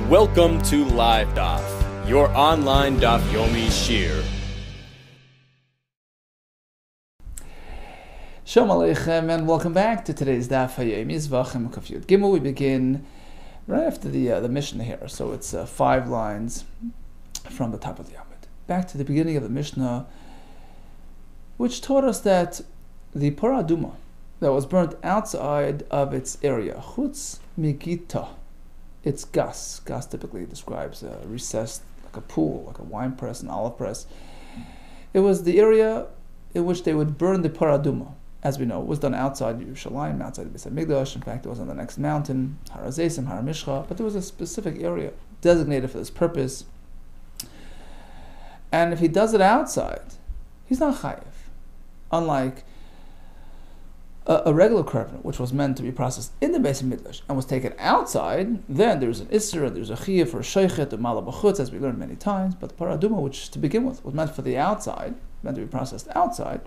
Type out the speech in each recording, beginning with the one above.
Welcome to LiveDaf, your online Daf Yomi Shir. Shalom Aleichem, and welcome back to today's Daf Yomi Zevachim Kafiyut Gimel. We begin right after the Mishnah here, so it's 5 lines from the top of the Amud. Back to the beginning of the Mishnah, which taught us that the Parah Aduma that was burnt outside of its area, chutz migita, it's gas. Gas typically describes a recessed, like a pool, like a wine press, an olive press. It was the area in which they would burn the Parah Aduma. As we know, it was done outside Yerushalayim, outside the Beis HaMikdash. In fact, it was on the next mountain, Har HaZeisim, Har HaMishcha, but there was a specific area designated for this purpose. And if he does it outside, he's not chayiv. Unlike a regular korban, which was meant to be processed in the Beis HaMikdash and was taken outside, then there's an isser, there's a chiyuv for a sheichet, a mala b'chutz, as we learned many times. But the Parah Aduma, which to begin with was meant for the outside, meant to be processed outside,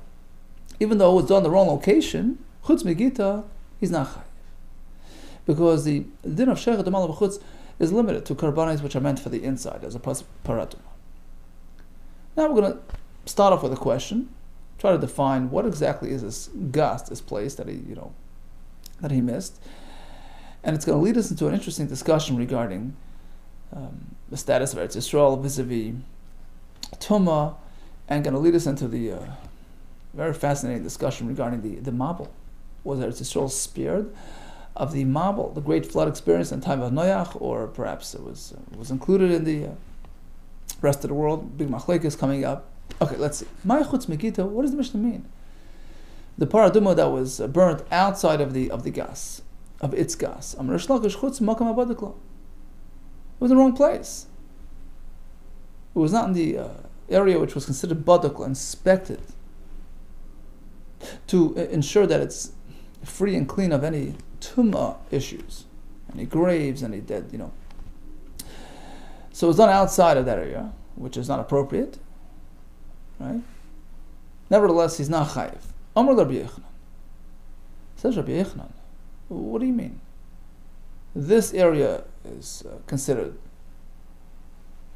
even though it was done in the wrong location, chutz megita, he's not chayiv. Because the din of sheichet, the mala b'chutz, is limited to korbanos which are meant for the inside, as opposed to Parah Aduma. Now we're going to start off with a question. Try to define what exactly is this gas, this place that he missed, and it's going to lead us into an interesting discussion regarding the status of Eretz Yisrael vis-a-vis Tumah, and going to lead us into the very fascinating discussion regarding the Mabul. Was Eretz Yisrael spared of the Mabul, the great flood experience in time of Noach, or perhaps it was included in the rest of the world? Big machlekes coming up. Okay, let's see. Ma'ay chutz megita, what does the Mishnah mean? The Parah Aduma that was burnt outside of the gas, of its gas. Amar Reish Lakish chutz makam habadak lo. It was in the wrong place. It was not in the area which was considered badak, inspected, to ensure that it's free and clean of any tumah issues, any graves, any dead, So it was done outside of that area, which is not appropriate. Right? Nevertheless, he's not chayiv. Amar Rabbi Yochanan. Says Rabbi Yochanan, what do you mean? This area is considered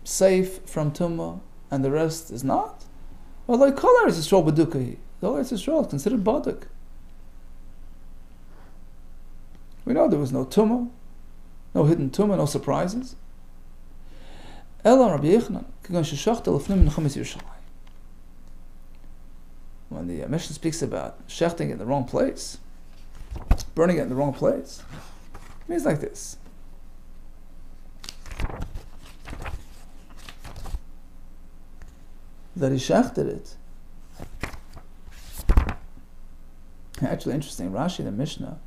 safe from tumah, and the rest is not? Well, like kol Eretz Yisrael b'dukahi. The whole Eretz Yisrael is considered badak. We know there was no tumah, no hidden tumah, no surprises. Ela Rabbi Yochanan, k'gan sheshachta lefnim nechamis Yerushalayim. When the Mishnah speaks about shechting it in the wrong place, burning it in the wrong place, it means like this. That he shechted it. Actually, interesting. Rashi, the Mishnah,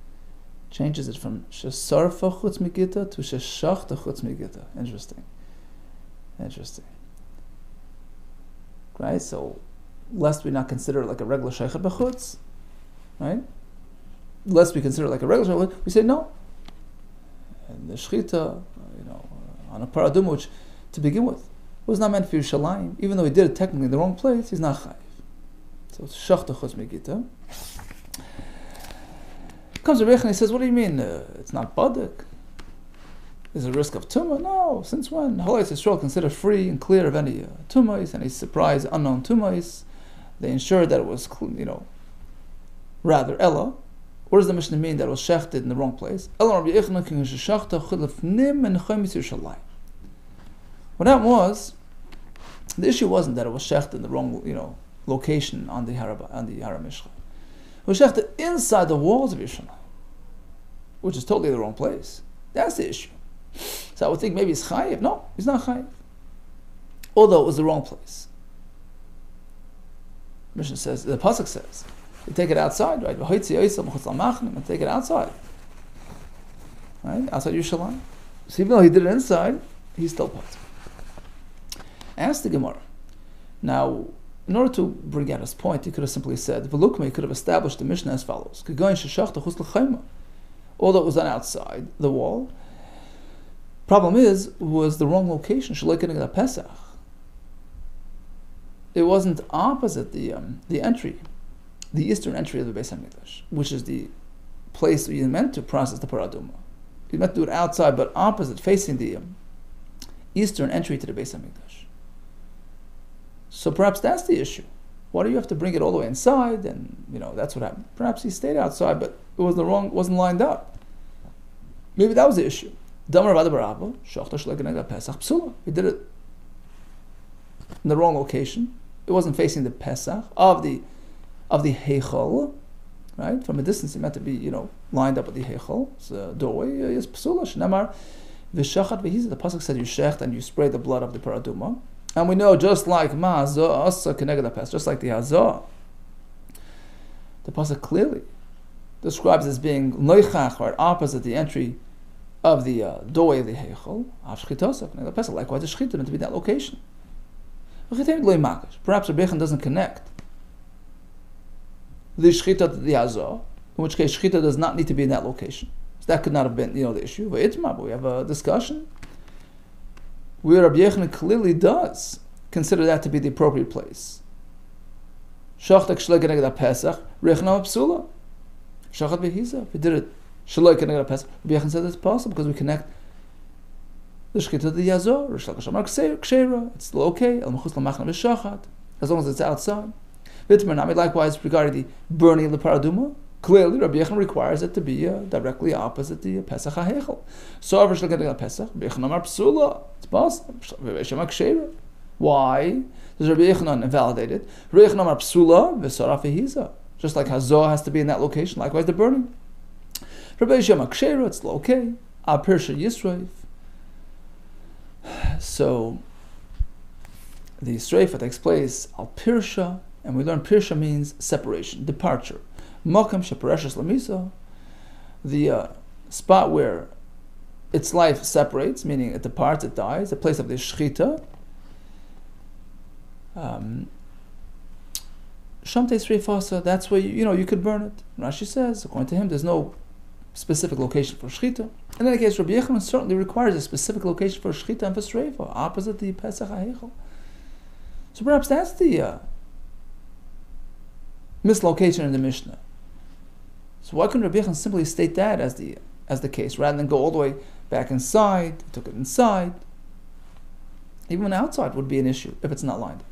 changes it from shesarfa chutz megita to sheshachta chutz megita. Interesting. Right? So, lest we not consider it like a regular sheichet b'chutz, right? Lest we consider it like a regular sheichet, we say no. And the shechita, on a Parah Aduma, which to begin with was not meant for Yerushalayim, even though he did it technically in the wrong place, he's not chayiv. So it's shachta chutz megita. Comes Rebbe and he says, "What do you mean? It's not badak? There's a risk of tumah? No. Since when? Whole Eretz Yisrael considered free and clear of any tumahs, any surprise, unknown tumahs. They ensured that it was, rather Ella. What does the Mishnah mean that it was shechted in the wrong place? What happened was, the issue wasn't that it was shechted in the wrong, location on the Har HaMishcha. It was shechted inside the walls of Yerushalayim, which is totally the wrong place. That's the issue. So I would think maybe he's chayiv. No, he's not chayiv. Although it was the wrong place. Mishnah says, the pasuk says, you take it outside, right? And take it outside, right? Outside Yerushalayim. So even though he did it inside, he's still part. Ask the Gemara. Now, in order to bring out his point, he could have simply said, "Velukma." He could have established the Mishnah as follows: although it was done outside the wall. Problem was the wrong location. Pesach. It wasn't opposite the entry, the eastern entry of the Beis HaMikdash, which is the place you meant to process the Parah Aduma. You meant to do it outside, but opposite, facing the eastern entry to the Beis Hamikdash. So perhaps that's the issue. Why do you have to bring it all the way inside? And that's what happened. Perhaps he stayed outside, but it was wasn't lined up. Maybe that was the issue. He did it in the wrong location. It wasn't facing the Pesach of the Heichal, right? From a distance, it meant to be lined up with the Heichal. It's a doorway. Yes, psula. Shnamar v'shachat v'hiza. The pasuk said you shecht and you spray the blood of the paraduma. And we know just like ma'azah asa keneged Pesach, just like the hazah, the pasuk clearly describes as being loichach, right, opposite the entry of the doorway of the Heichal. Likewise, the shechita meant to be that location. Perhaps Rabbi Yechon doesn't connect the shechita to the hazah, in which case shechita does not need to be in that location. So that could not have been the issue. But we have a discussion where Rabbi Yechon clearly does consider that to be the appropriate place. Shachtak shloi keneged Pesach, rechnam psula. Shachat v'hiza. If we did it shloi keneged Pesach, Rabbi Yechon said it's possible because we connect the shechita to the yazor. Rish Lakish amar kshera. It's still okay. El mechutz lamachna v'shachat, as long as it's outside. V'itmer nami. Likewise, regarding the burning of the paraduma, clearly Rabbi Yechon requires it to be directly opposite the Pesach HaHeichel. So Rish Lakish Pesach, Rabbi Yechon amar psula. It's possible. Why does Rabbi Yechon invalidate it? Rabbi Yechon amar psula v'saraf v'hiza. Just like hazah has to be in that location, likewise the burning. Rabbi Yechon amar kshera. It's still okay. Al pirsha yisroif. So the streifa takes place al pirsha, and we learn pirsha means separation, departure. Makam shepareshes lamisa, the spot where its life separates, meaning it departs, it dies, the place of the shechita. Shamte sreifasa, that's where you could burn it. Rashi says, according to him, there's no specific location for shechita. In any case, Rabbi Yechon certainly requires a specific location for shechita and for streifa, opposite the Pesach HaHeichel. So perhaps that's the mislocation in the Mishnah. So why couldn't Rabbi Yechon simply state that as the case, rather than go all the way back inside? He took it inside. Even outside would be an issue if it's not lined up.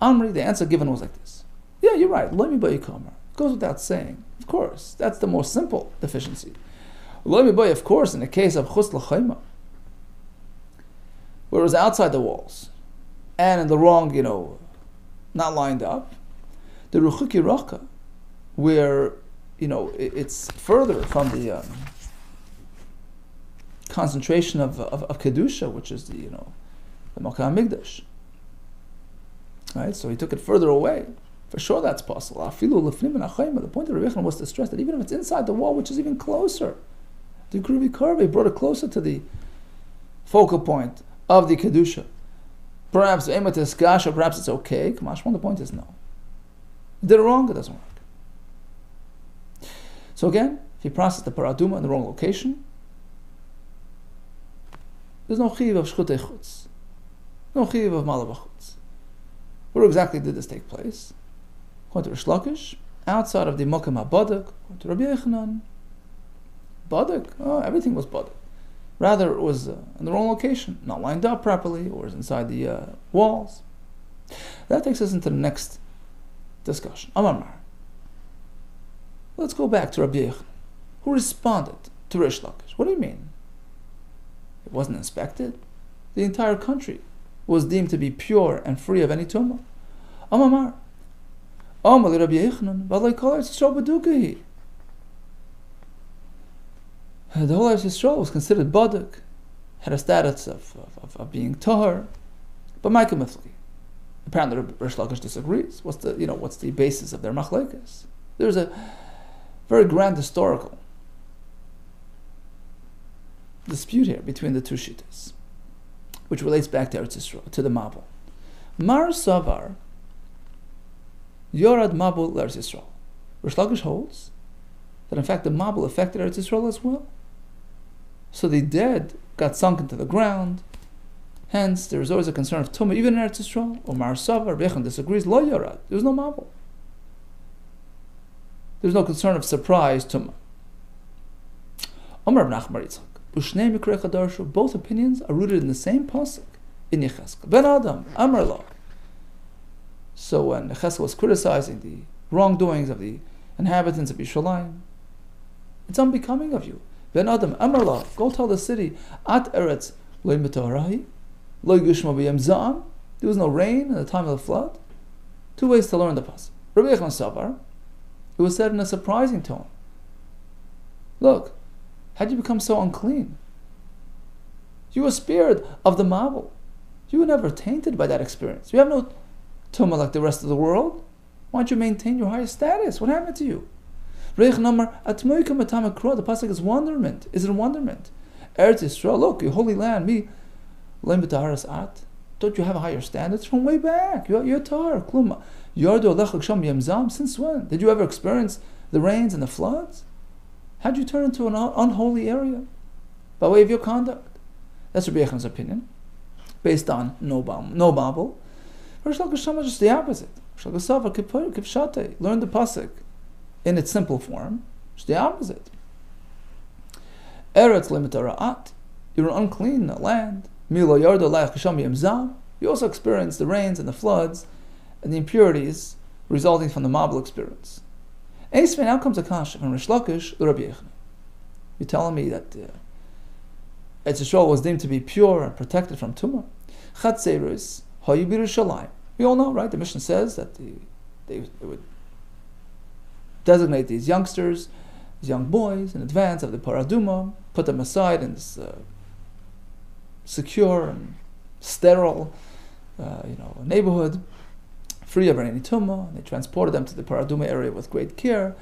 Amri, the answer given was like this. Yeah, you're right. Let me buy you kamar. Goes without saying. Of course, that's the more simple deficiency. Let me buy, of course, in the case of chutz l'chayma, where it was outside the walls and in the wrong, not lined up. The ruchuki raka, where it's further from the concentration of kedusha, which is the Makam Migdash. Right, so he took it further away. For sure, that's possible. The point of Rabbi Yechon was to stress that even if it's inside the wall, which is even closer, the Grubi Karve brought it closer to the focal point of the kedusha. Perhaps Emet is kasha, perhaps it's okay. Kamashmon, the point is no. You did it wrong, it doesn't work. So again, if you process the paraduma in the wrong location, there's no chiv of shchutei chutz, no chiv of malav chutz. Where exactly did this take place? According to Rish Lakish, outside of the Mokem HaBadak. According to Rabbi Yechanan, Badak, everything was Badak. Rather, it was in the wrong location, not lined up properly, or is inside the walls. That takes us into the next discussion. Amar. Let's go back to Rabbi Yechanan, who responded to Rish Lakish. What do you mean? It wasn't inspected? The entire country was deemed to be pure and free of any tumah. Amar. Amar Rabbi Yechanan, Balai Kol Eretz Yisrael Badukahi. The whole Eretz Yisrael was considered Baduk, had a status of being Tahar, but Micah Mithli. Apparently Rish Lakish disagrees. What's the basis of their machlekes? There's a very grand historical dispute here between the two shittas, which relates back to Eretz Yisrael, to the Mabul. Mar Savar Yorad Mabul Eretz Yisrael. Rish Lakish holds that in fact the Mabul affected Eretz Yisrael as well. So the dead got sunk into the ground. Hence, there is always a concern of tumah even in Eretz Yisrael. Or Mar Savar Bechan disagrees. Lo Yorad. There was no Mabul. There was no concern of surprise tumah. Amar Nachmar Yitzchak. Ushnei Mikrei Chadarshu, both opinions are rooted in the same pasuk in Yecheskel. Ben Adam, Amar La. So when Yecheskel was criticizing the wrongdoings of the inhabitants of Yerushalayim, it's unbecoming of you. Ben Adam, Amar La, go tell the city, At Eretz Lo Mitarahi, Lo Yushma B'Yem Za'am, there was no rain in the time of the flood. 2 ways to learn the pasuk. Rabbi Yechon Savar, it was said in a surprising tone. Look, how'd you become so unclean? You were spared of the mabul. You were never tainted by that experience. You have no tumah like the rest of the world. Why don't you maintain your higher status? What happened to you? The pasuk is wonderment. Is it a wonderment? Eretz Yisrael, look, your holy land, me, at. Don't you have a higher standards from way back? You're tar, kluma. Since when? Did you ever experience the rains and the floods? How'd you turn into an unholy area? By way of your conduct. That's Rabbi Yechon's opinion, based on no Babel. Rish Lakish is just the opposite. Learn the pasuk in its simple form. It's the opposite. Eretz Limitara'at. You're an unclean land. You also experience the rains and the floods and the impurities resulting from the Mabul experience. Now comes a kasha from Rish Lakish to Rabbi Yechon. You're telling me that Eretz Yisrael was deemed to be pure and protected from tumah. Chatzeris hayu b'Yerushalayim. We all know, right? The Mishnah says that they would designate these youngsters, these young boys, in advance of the paraduma, put them aside in this secure and sterile, neighborhood, free of any tumah. They transported them to the paraduma area with great care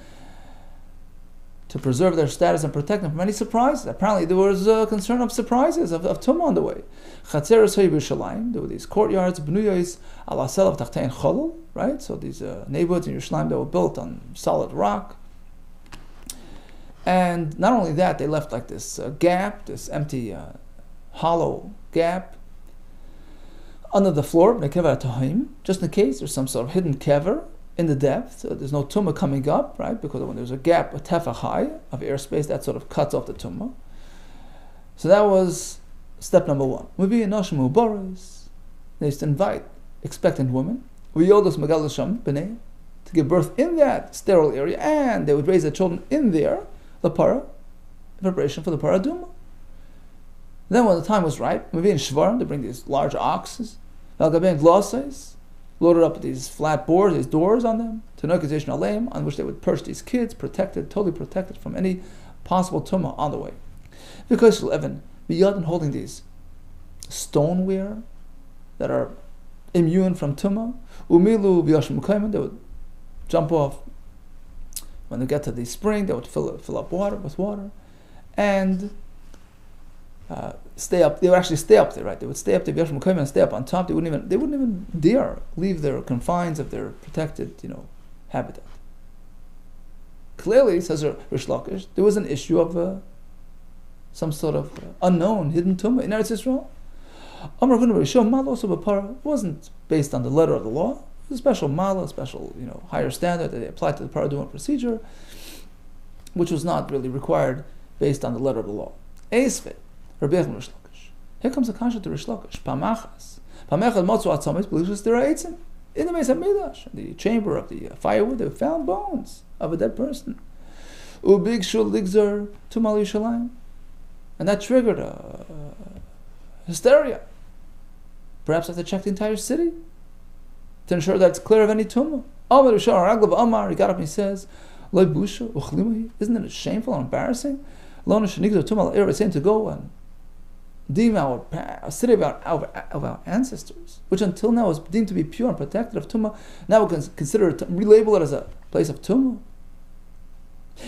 to preserve their status and protect them from any surprises. Apparently, there was a concern of surprises of tumah on the way. Chatzeres hayu b'Yerushalayim. There were these courtyards, b'nuyos ala selav tachtein cholol, right? So these neighborhoods in Yerushalayim that were built on solid rock. And not only that, they left like this gap, this empty, hollow gap under the floor, just in case there's some sort of hidden kever in the depth, so there's no tumah coming up, right? Because when there's a gap, a tefach high of airspace, that sort of cuts off the tumah. So that was step number 1. They used to invite expectant women to give birth in that sterile area, and they would raise their children in there, the para, in preparation for the paraduma. Then when the time was right, maybe in Shvar, they bring these large oxes, loaded up with these flat boards, these doors on them, on which they would perch these kids, protected, totally protected from any possible tumah on the way. Because Evan, beyond holding these stoneware that are immune from tumah, they would jump off. When they get to the spring, they would fill up with water, and stay up. They would actually stay up there, right? They would stay up there and stay up on top. They wouldn't even dare leave their confines of their protected, habitat. Clearly, says Rish Lakish, there was an issue of some sort of unknown hidden tumah in Eretz Yisrael. It wasn't based on the letter of the law. It was a special mala, a special higher standard that they applied to the paraduma procedure, which was not really required based on the letter of the law. Eisvet. Rabbi Yechon Rish Lakish. Here comes a kasha to Rish Lakish. Pamachas. Pamechad matzu atzamis b'lishus dera'etzim. In the Beis HaMikdash, the chamber of the firewood, they found bones of a dead person. Ubig shul ligzer tumal Yerushalayim. And that triggered hysteria. Perhaps have to check the entire city to ensure that it's clear of any tumah. Amar Rishon Raglav Amar, he got up and he says, Loi busha uchlimahi. Isn't it shameful and embarrassing? Lona shenigdo tumal saying to go and deem our city of our ancestors, which until now was deemed to be pure and protected of tumah, now we can consider it, relabel it as a place of tumah.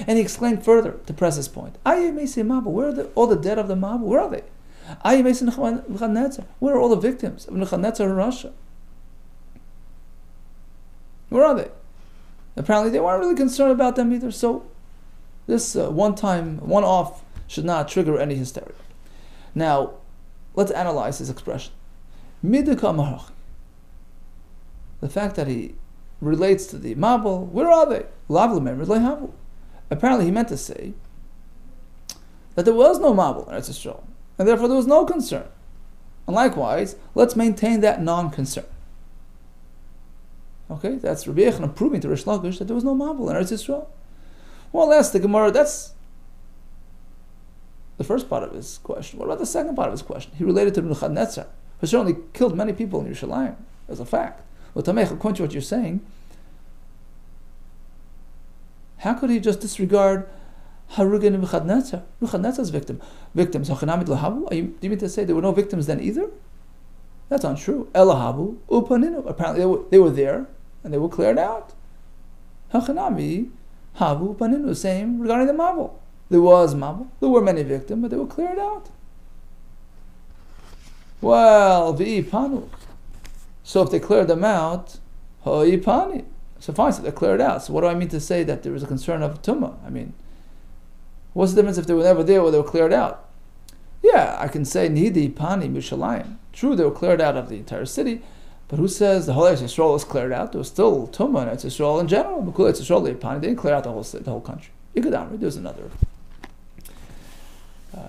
And he exclaimed further to press his point. Where are all the dead of the Mabul? Where are they? Where are all the victims of Nebuchadnezzar in Russia? Where are they? Apparently they weren't really concerned about them either, so this one-off should not trigger any hysteria. Now, let's analyze his expression. The fact that he relates to the Mabul, where are they? Apparently he meant to say that there was no Mabul in Eretz Yisrael, and therefore there was no concern. And likewise, let's maintain that non-concern. Okay, that's Rabbi Yechon proving to Rish Lakish that there was no Mabul in Eretz Yisrael. Well, that's the Gemara. That's the first part of his question. What about the second part of his question? He related to Nebuchadnezzar, who certainly killed many people in Yerushalayim, as a fact. Well, Tamech, according to what you're saying, how could he just disregard Harugan Nebuchadnezzar, Nebuchadnezzar's victims? Do you mean to say there were no victims then either? That's untrue. Elahabu upaninu. Apparently they were there and they were cleared out. Hachanami havu upaninu. Same regarding the Mabul. There was Mabul. There were many victims, but they were cleared out. Well, v'ipanu. So if they cleared them out, ho'ipani. So fine, so they're cleared out. So what do I mean to say that there was a concern of tumah? I mean, what's the difference if they were never there or they were cleared out? Yeah, I can say nidi pani mishalayim. True, they were cleared out of the entire city, but who says the whole Eretz Yisrael was cleared out? There was still tumah in Eretz Yisrael in general. Because Eretz Yisrael they didn't clear out the whole country. Ikadamri, there's another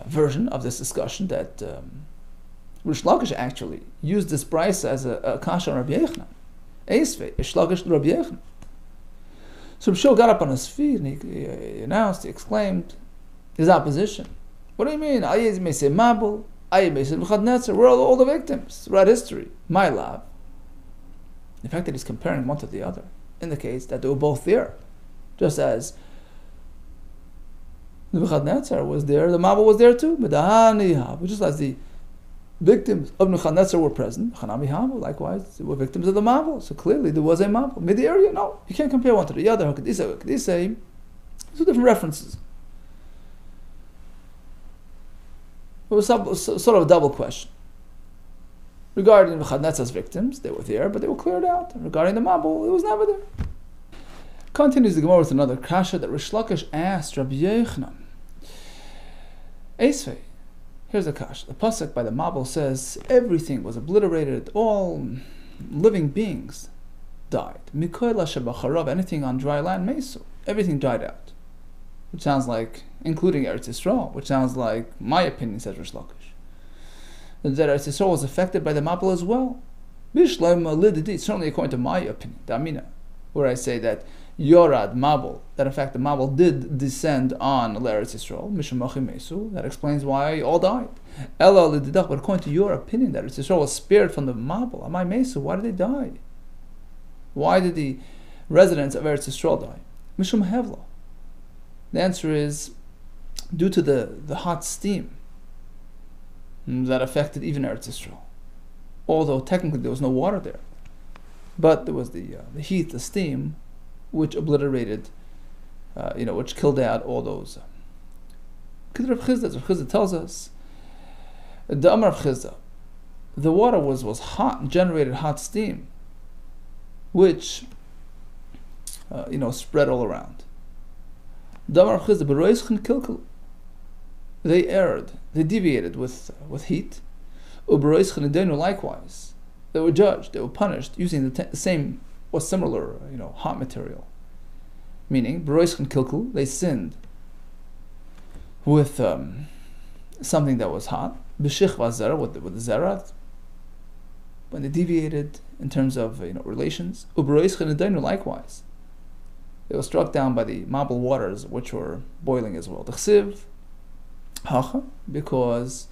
version of this discussion that Rish Lakish actually used this brisa as a kasha on Rabbi Yechon. Eisvei, Rish Lakish Rabbi Yechon. So Rishon got up on his feet and he announced, he exclaimed his opposition. What do you mean? Ayez may say Mabul, Ayez may say Nebuchadnezzar. We're all the victims throughout history. My love. The fact that he's comparing one to the other indicates that they were both there. Just as Nebuchadnezzar was there, the Mabul was there too. Just as the victims of Nebuchadnezzar were present, likewise, they were victims of the Mabul. So clearly there was a Mabul. Mid the area? No. You can't compare one to the other. Two different references. It was sort of a double question. Regarding Nebuchadnezzar's victims, they were there, but they were cleared out. And regarding the Mabul, it was never there. Continues the Gemara with another kasha that Rish Lakish asked Rabbi Yochanan. Eisvei, here's a kasha. The pasuk by the Mabul says everything was obliterated, all living beings died. Mikoy lashabacharav, anything on dry land, mesu, everything died out. Which sounds like, including Eretz Yisrael, which sounds like my opinion, says Rish Lakish. That Eretz Yisrael was affected by the Mabul as well. Certainly according to my opinion, the Amina, where I say that Yorad Mabul, that in fact the Mabul did descend on Eretz Yisrael, Mishamachi Mesu, that explains why all died. Ella Lididach, but according to your opinion, that Eretz Yisrael was spared from the Mabul, Amai Mesu, why did they die? Why did the residents of Eretz Yisrael die? Mishum Hevla. The answer is due to the hot steam that affected even Eretz Yisrael. Although technically there was no water there. But there was the heat, the steam, which obliterated, which killed out all those. Rav Chizda tells us, the Amar of Chizda, the water was hot and generated hot steam, which, spread all around. The Amar of Chizda, they erred, they deviated with heat. Likewise, they were judged, they were punished using the same or similar, hot material. Meaning, they sinned with something that was hot. With the zera, when they deviated in terms of relations. Likewise, they were struck down by the Mabul waters, which were boiling as well. Because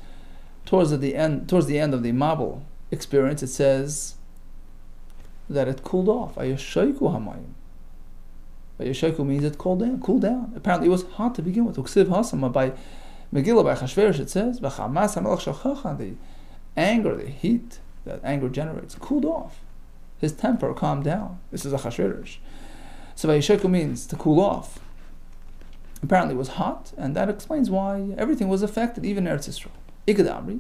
towards the end of the Mabul experience, it says that it cooled off. Ayashayku hamayim. Ayashayku means it cooled down. Apparently, it was hot to begin with. Uksiv hasama by Megillah by Chashverish, it says the anger, the heat that anger generates, cooled off. His temper calmed down. This is a Chashverish. So Ayashayku means to cool off. Apparently, it was hot, and that explains why everything was affected, even Eretz Yisrael. Ikadamri,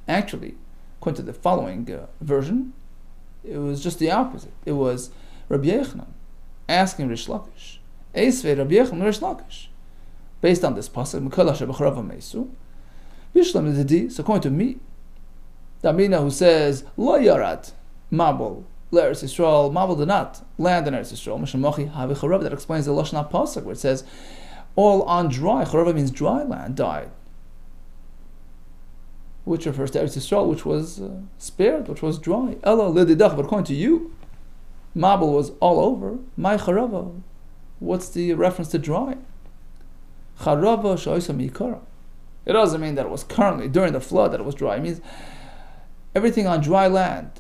actually, according to the following version, it was just the opposite. It was Rabbi Yochanan asking Rish Lakish, Eisvei Rabbi Yochanan Rish Lakish, based on this pasuk, Mikol HaShabacharav HaMeisu, Bishlam Zidi. So according to me, the Amina who says Lo Yarat Mabul Eretz Yisrael, Mabul did not land in Eretz Yisrael. Mishamachi Havicharav. That explains the Lashon pasuk where it says all on dry. Charav means dry land died. which refers to Eretz Yisrael, which was spared, which was dry. Ella lididach, but according to you, Mabul was all over. My charava, what's the reference to dry? Charava sha'osa mikara. It doesn't mean that it was currently, during the flood, that it was dry. It means everything on dry land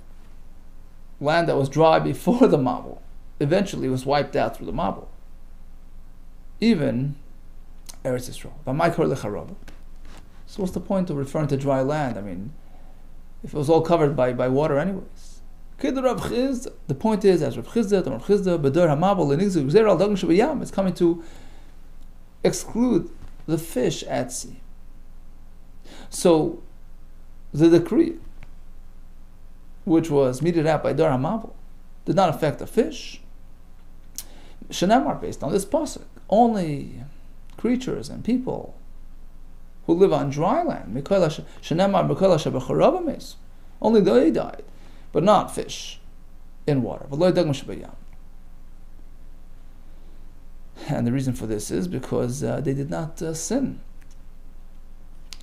that was dry before the Mabul, eventually was wiped out through the Mabul. Even Eretz Yisrael. So what's the point of referring to dry land? I mean, if it was all covered by water anyways. The point is, as Rav Chizda, it's coming to exclude the fish at sea. So the decree, which was meted out by Dar HaMabul, did not affect the fish. Shenamar, based on this pasuk, only creatures and people who live on dry land, only they died, but not fish in water. And the reason for this is because they did not sin.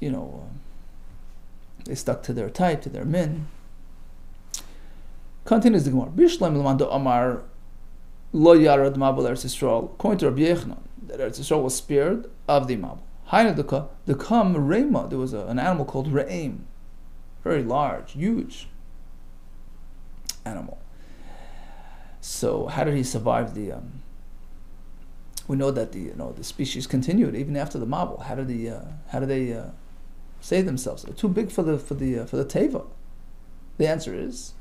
They stuck to their type, to their min. Continues the Gemara. According to Rabbi Yochanan, that Eretz Yisrael was spared of the Mabul. The kam reima. There was an animal called re'im, very large, huge animal. So how did he survive the? We know that the species continued even after the Mabul. How did they save themselves? They're too big for the teva. The answer is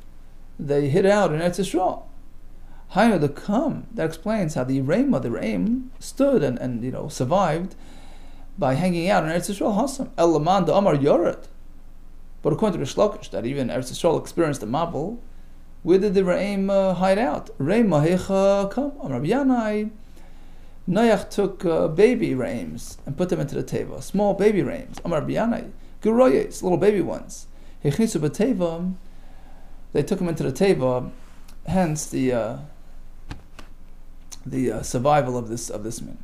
they hid out in Eretz Yisrael. The kam, that explains how the re'im stood and survived by hanging out in Eretz Yisrael. Hasam el laman da amar yored. But according to Rish Lakish, that even Eretz Yisrael experienced the Mabul, where did the re'im hide out? Re'im mahecha kam. Rabbi Yanai, Noach took baby re'im and put them into the teva, small baby re'im. Amar Rabbi Yanai, guroyes, little baby ones. Hechnisu b'teva, they took them into the teva. Hence the survival of this man.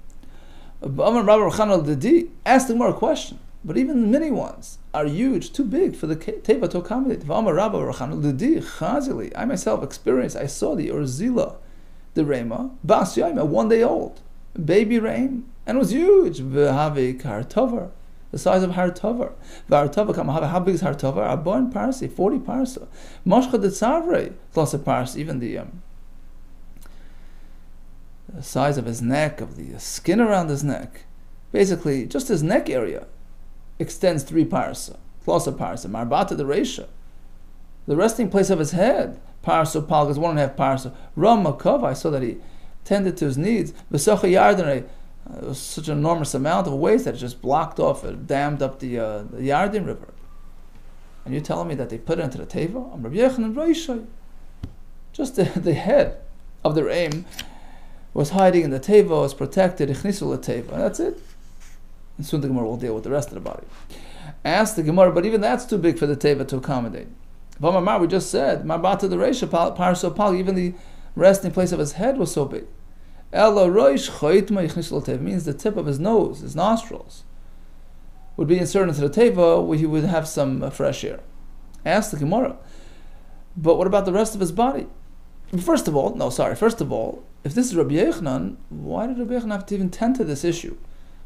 Asked the Gemara a question, but even the mini ones are huge, too big for the teva to accommodate. I myself experienced, I saw the Urzila, the Rema, Bas Yaima, 1 day old, baby Reim, and it was huge. The size of Hartover. How big is Hartover? A born parsi, 40 parsa. Moshcha de Tzavre, plus a parsa, even the size of his neck, of the skin around his neck. Basically, just his neck area extends 3 parsa, plus a parsa. Marbata de Reisha, the resting place of his head, parsa palg is 1.5 parsa. Ram Makov, I saw that he tended to his needs. V'socha Yarden, it was such an enormous amount of waste that it just blocked off, it dammed up the Yarden River. And you're telling me that they put it into the teva? I'm Rabbi Yochanan Reisha. Just the head of the re'im was hiding in the teva, was protected, ichnisu teva, and that's it. And soon the Gemara will deal with the rest of the body. Ask the Gemara, but even that's too big for the teva to accommodate. V'amar, we just said, Marbata the Reisha, Parso Pal, even the resting place of his head was so big. Ela roish choitma ichnisu teva means the tip of his nose, his nostrils, would be inserted into the teva where he would have some fresh air. Ask the Gemara, but what about the rest of his body? First of all, if this is Rabbi Yochanan, why did Rabbi Yochanan have to even tend to this issue?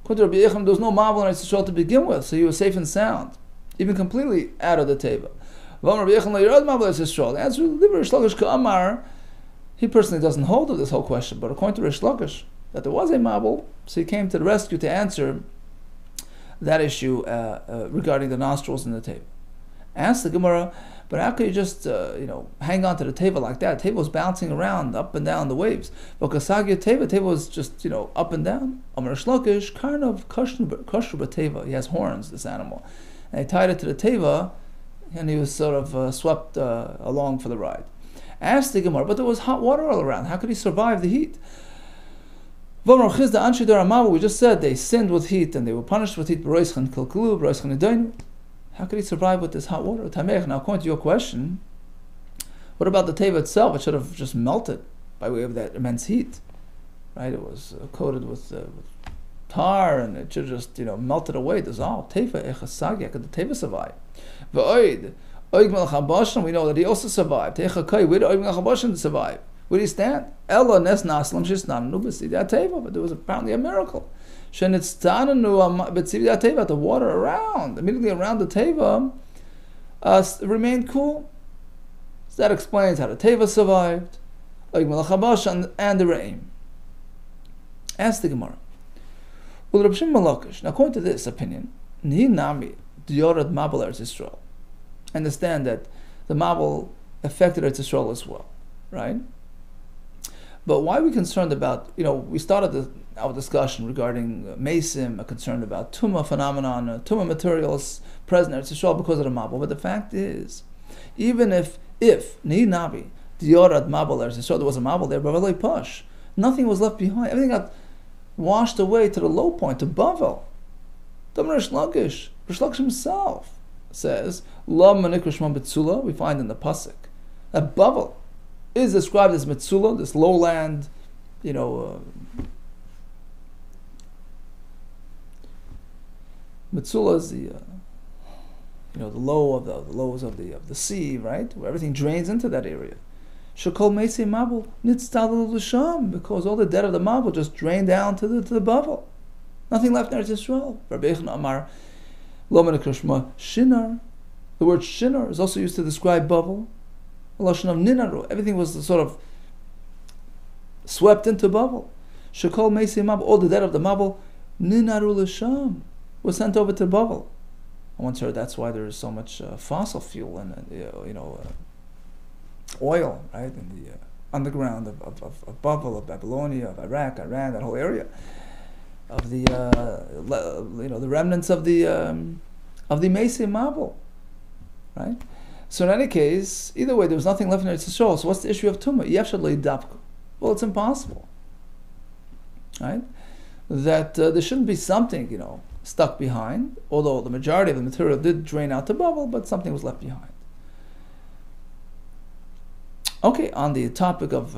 According to Rabbi Yochanan, there was no Mabul in Eretz Yisrael to begin with, so he was safe and sound, even completely out of the teva. The answer is Rish Lakish Ka'amar. He personally doesn't hold of this whole question, but according to Rish Lakish, that there was a Mabul, so he came to the rescue to answer that issue regarding the nostrils in the teva. Ask the Gemara, but how could you just hang on to the teva like that? The teva was bouncing around up and down the waves. But kasagya teva was just up and down. Amar Shlokish karnav kosher b'teva. He has horns, this animal, and he tied it to the teva, and he was sort of swept along for the ride. Asked the Gemara, but there was hot water all around. How could he survive the heat? We just said they sinned with heat and they were punished with heat. How could he survive with this hot water? Now, according to your question, what about the teva itself? It should have just melted by way of that immense heat, right? It was coated with tar and it should just melted away, dissolved. Teva echasagi, could the teva survive? V'oid oig melech habashan, we know that he also survived. Techakai, where did oig melech habashan survive? Where did he stand? Ella nes naslam shisnan nubasi that teva, but there was apparently a miracle. Shenitztananu betziv that teva, the water around immediately around the teva remained cool. So that explains how the teva survived, oig melech habashan and the re'im. Ask the Gemara. Now, according to this opinion, understand that the Mabul affected Eretz Yisrael as well, right? But why are we concerned about, we started our discussion regarding Mesim, concerned about Tumah phenomenon, Tumah materials present in Eretz Yisrael because of the Mabul. But the fact is, even if Nihi Nabi, Diorad Mabul Eretz Yisrael, there was a Mabul there, but Pash, nothing was left behind. Everything got washed away to the low point, to Bavel. Rish Lakish himself says, La Manikrushman Betsula, we find in the Pasuk, that Bavel is described as Metsula, this lowland, Metsula is the lows of the sea, right? Where everything drains into that area. Shekol Meisei Mabul Nitztalul L'Sham, because all the dead of the Mabul just drained down to the Bavel. Nothing left in Eretz Yisrael. Rabbi Yechon Amar Lo Menekrushma Shinar. The word Shinar is also used to describe Bavel. A lashon of Ninaru. Everything was sort of swept into Bavel. Shekol Meisei Mabul, all the dead of the Mabul Ninaru L'Sham, was sent over to Bavel. I once heard that's why there is so much fossil fuel and oil, right, in the underground of Bavel, of Babylonia, of Iraq, Iran, that whole area, of the the remnants of the Meisei Mabul, right? So in any case, either way, there was nothing left in Eretz Yisrael. So what's the issue of Tumah? Yefshad le'idapku. Well, it's impossible, right? That there shouldn't be something, stuck behind. Although the majority of the material did drain out to Bavel, but something was left behind. Okay, on the topic of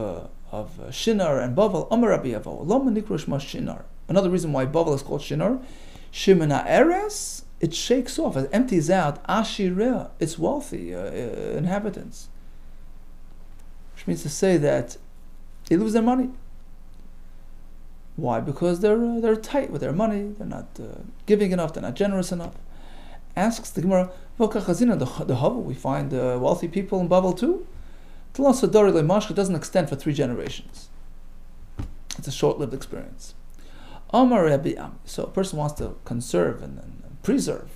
Shinar and Bavel, Amar Rabbi Yavo, Lo Menikrush Ma Shinar. Another reason why Bavel is called Shinar, Shimena Eres, it shakes off, it empties out Ashireh, its wealthy inhabitants. Which means to say that they lose their money. Why? Because they're tight with their money, they're not giving enough, they're not generous enough. Asks the Gemara, the Havu, we find wealthy people in Bavel too. It doesn't extend for 3 generations. It's a short-lived experience. So a person wants to conserve and preserve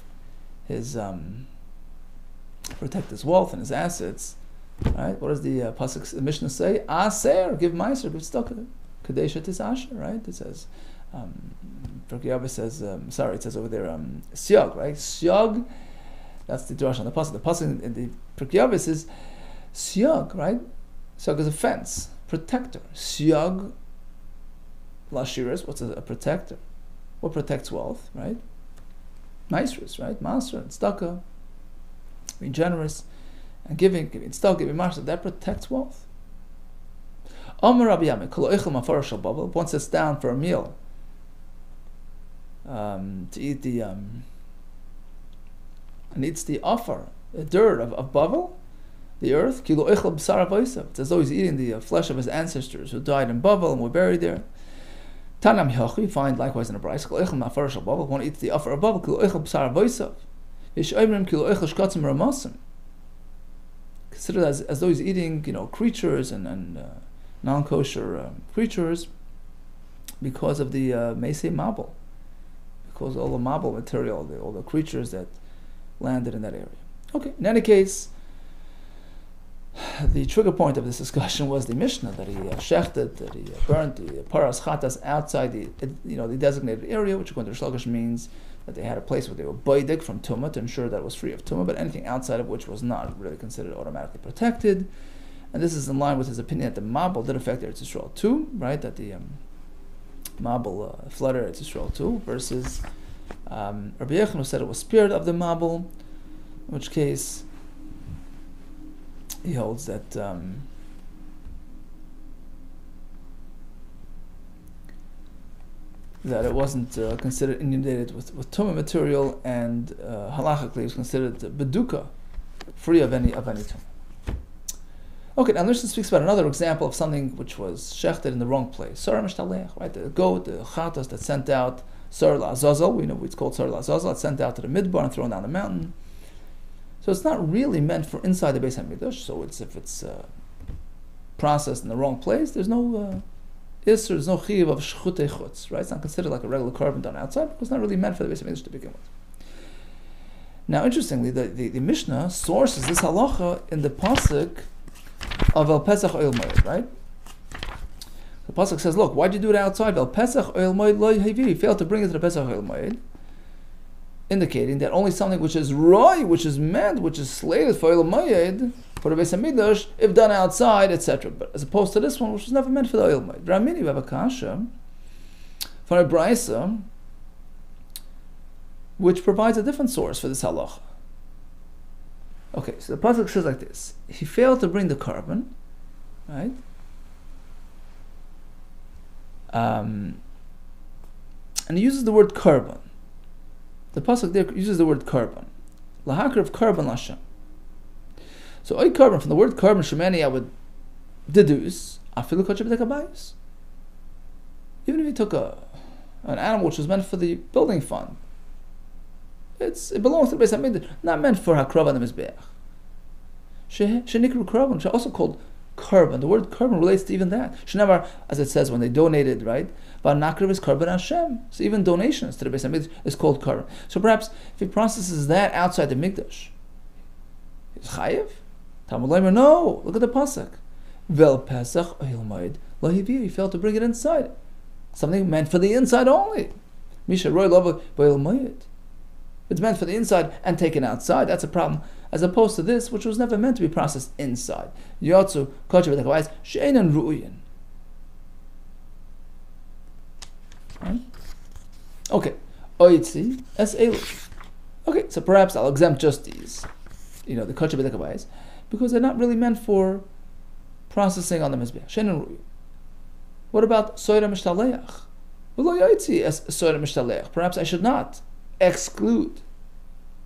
his, protect his wealth and his assets. Right? What does the Pasuk, the Mishnah say? Aser, give meiser, give tzedakah. Kadesha tis asher, right? It says, it says over there, siog, right? Siog, that's the drush on the Pasuk. The Pasuk in the Pirkei says, Siog, right? Siog is a fence, protector. Siog, lashiris, what's a protector? What protects wealth, right? Maisris, right? Master and tzedakah, being generous and giving tzedakah, giving master, that protects wealth. Amar Rabbi Yami, kol oichel mafar shel Bavel, one sits down for a meal to eat and eats the offer, the dirt of Bavel, the earth, kilo echel b'sar avosav. It's as though he's eating the flesh of his ancestors who died in Bavel and were buried there. Tanam Yachi, you find likewise in a brayso, kilo echel ma'afar shel Bavel. One eats the offer of Bavel, kilo echel b'sar avosav. Yesh oimrim kilo echel shkatzim ramasim. Consider it as though he's eating, creatures and non-kosher creatures because of the Meisei Mabul, because all the Mabul material, all the creatures that landed in that area. Okay, in any case, the trigger point of this discussion was the Mishnah that he shechted, that he burnt the paras chatas outside the designated area, which according to Shlokish means that they had a place where they were boidik from tumah to ensure that it was free of tumah, but anything outside of which was not really considered automatically protected. And this is in line with his opinion that the Mabul did affect Eretz Yisrael too, right? That the Mabul flooded Eretz Yisrael too, versus Rabbi Yechon, who said it was spared of the Mabul, in which case he holds that that it wasn't considered inundated with tumah material, and halachically it was considered beduka, free of any tumah. Okay, now Mishnah speaks about another example of something which was shechted in the wrong place. Sarah mishtalech, right? The goat, the chatos that sent out Sarah la'azazel, we know it's called Sarah la'azazel, it's sent out to the midbar and thrown down the mountain. So it's not really meant for inside the Beis HaMikdash. So if it's processed in the wrong place, there's no there's no chiv of shchutei chutz, right? It's not considered like a regular carbon done outside because it's not really meant for the Beis HaMikdash to begin with. Now, interestingly, the Mishnah sources this halacha in the pasuk of El Pesach Oil Moed, right? The pasuk says, "Look, why'd you do it outside? El Pesach Oil Moed lo yavi." You failed to bring it to the Pesach Oil Moed, indicating that only something which is roi, which is meant, which is slated for Oil Moed, for the Beis HaMikdash, if done outside, etc. But as opposed to this one, which was never meant for the Oil Moed. Ramini, we have a kasha for a brisa, which provides a different source for this halacha. Okay, so the pasuk says like this: he failed to bring the carbon, right? And he uses the word carbon. The pasuk there uses the word carbon. Lahakar of carbon lashem. So oy carbon, from the word carbon shemani, I would deduce afilu kacheh b'tekabayis. Even if he took an animal which was meant for the building fund, it belongs to the Beis HaMikdash, not meant for hakrav on the mizbeach. Shenikru carbon, which are also called carbon. The word carbon relates to even that. Shenevar, as it says when they donated, right? But nakriv is carbon Hashem. So even donations to the Beis HaMikdash is called carbon. So perhaps if he processes that outside the Mikdash, is chayiv? Talmud Leimer, no. Look at the pasuk. Vel Pesach Oil Moed lo hivi. He failed to bring it inside. Something meant for the inside only. Misha Roy Lova Oil Moed. It's meant for the inside and taken outside. That's a problem. As opposed to this, which was never meant to be processed inside. Yotzu Kosher B'Tekavayis She'enan Ru'uyin. Okay. Oitzi Es Elu. Okay, so perhaps I'll exempt just these. The Kosher B'Tekavayis, because they're not really meant for processing on the Mizbeach. She'enan Ru'uyin. What about Soira Mishtaleach? V'lo Yoitzi Es Soira Mishtaleach. Perhaps I should not exclude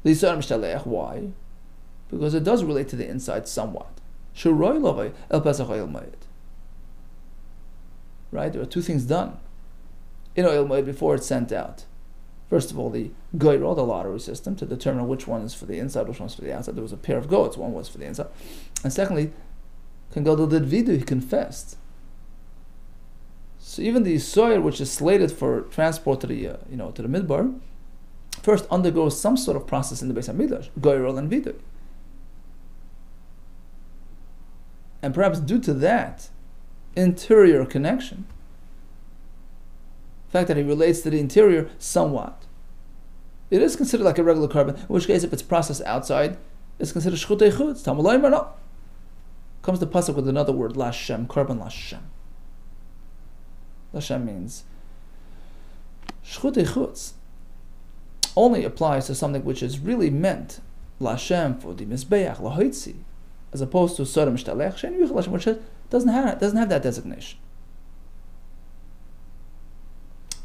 the Yisrael Mishtaleach. Why? Because it does relate to the inside somewhat. Shuroi Lovay El Pesach Oil Moed. Right? There are two things done in Oil Moed before it's sent out. First of all, the goyrol, the lottery system, to determine which one is for the inside, which one is for the outside. There was a pair of goats, one was for the inside. And secondly, Kangadol did vidu, he confessed. So even the soil which is slated for transport to the to the midbar, first undergoes some sort of process in the Beis HaMikdash, goyrol and vidu. And perhaps due to that interior connection, the fact that he relates to the interior somewhat, it is considered like a regular carbon, in which case if it's processed outside, it's considered shchutei chutz. Talmud Leimer, no. Comes the pasuk with another word, lashem, carbon lashem. Lashem means shchutei chutz only applies to something which is really meant lashem for the mizbeach lahoitzi, as opposed to Sodom Shtalech, Shein Yuchel Hashem, which doesn't have that designation.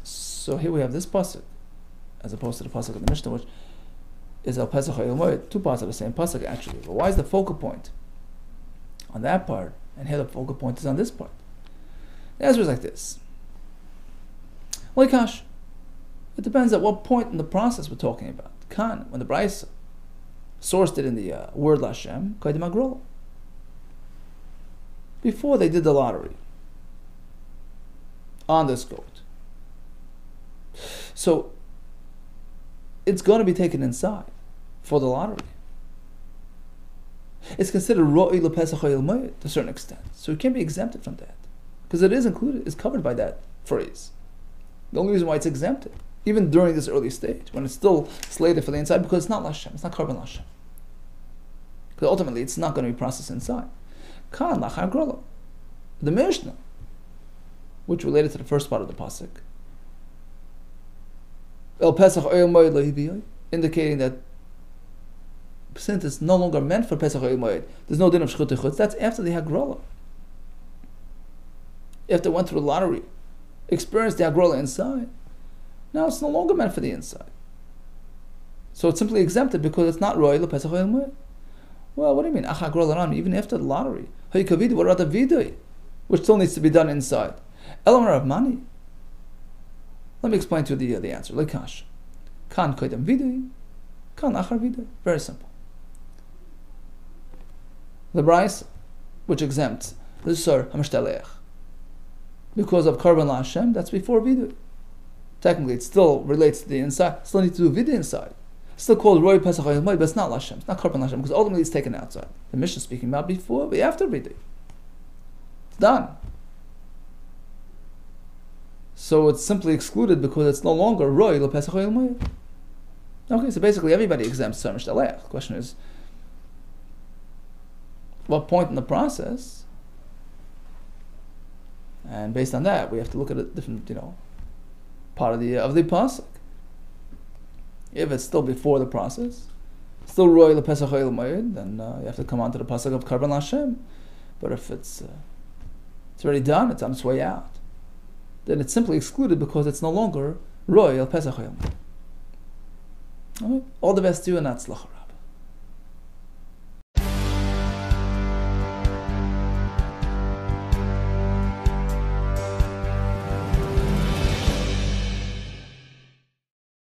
So here we have this pasuk, as opposed to the pasuk of the Mishnah, which is El Pesach Oil Moed. Two parts of the same pasuk actually. But why is the focal point on that part, and here the focal point is on this part? The answer is like this. Like it depends at what point in the process we're talking about. Kan, when the Brisa sourced it in the word Lashem, Kaidim Agrolo. Before they did the lottery on this goat. So it's going to be taken inside for the lottery. It's considered Ro'i LePesach Oyel Moed to a certain extent. So it can be exempted from that. Because it is included, is covered by that phrase. The only reason why it's exempted, even during this early stage, when it's still slated for the inside, because it's not Lashem, it's not carbon Lashem. Because ultimately it's not going to be processed inside. Kan Lachar Grolo. The Mishnah, which related to the first part of the pasuk, El Pesach Oyel Moed Lahibiyoi, indicating that since it's no longer meant for Pesach Oyel Moed, there's no din of Shchutei Chutz. That's after the Hagrola. After they went through the lottery, experienced the Hagrola inside, Now it's no longer meant for the inside. So it's simply exempted because it's not roy l'pesach oyel moed. Well, what do you mean? Even after the lottery, what about the vidui, which still needs to be done inside? Elamar of money. Let me explain to you the answer. Lekash. Kan koydem vidui, kan achar vidui. Very simple. The brayso, which exempts the sur hamishtalech, because of karban la'Hashem, that's before vidui. Technically, it still relates to the inside. Still need to do vidui inside. Still called roy pesach oyel moed, but it's not la'Hashem. It's not karban la'Hashem because ultimately it's taken outside. The Mishnah is speaking about before, but after vidui. It's done. So it's simply excluded because it's no longer roy l'pesach oyel moed. Okay, so basically everybody exempts sur mishtalech. The question is, what point in the process? And based on that, we have to look at a different, part of the pasuk. If it's still before the process, still roy l'pesach oyel moed, then you have to come on to the pasuk of karban la'Hashem. But if it's already done, it's on its way out, then it's simply excluded because it's no longer roy l'pesach oyel moed. All the best to you and that's l'char.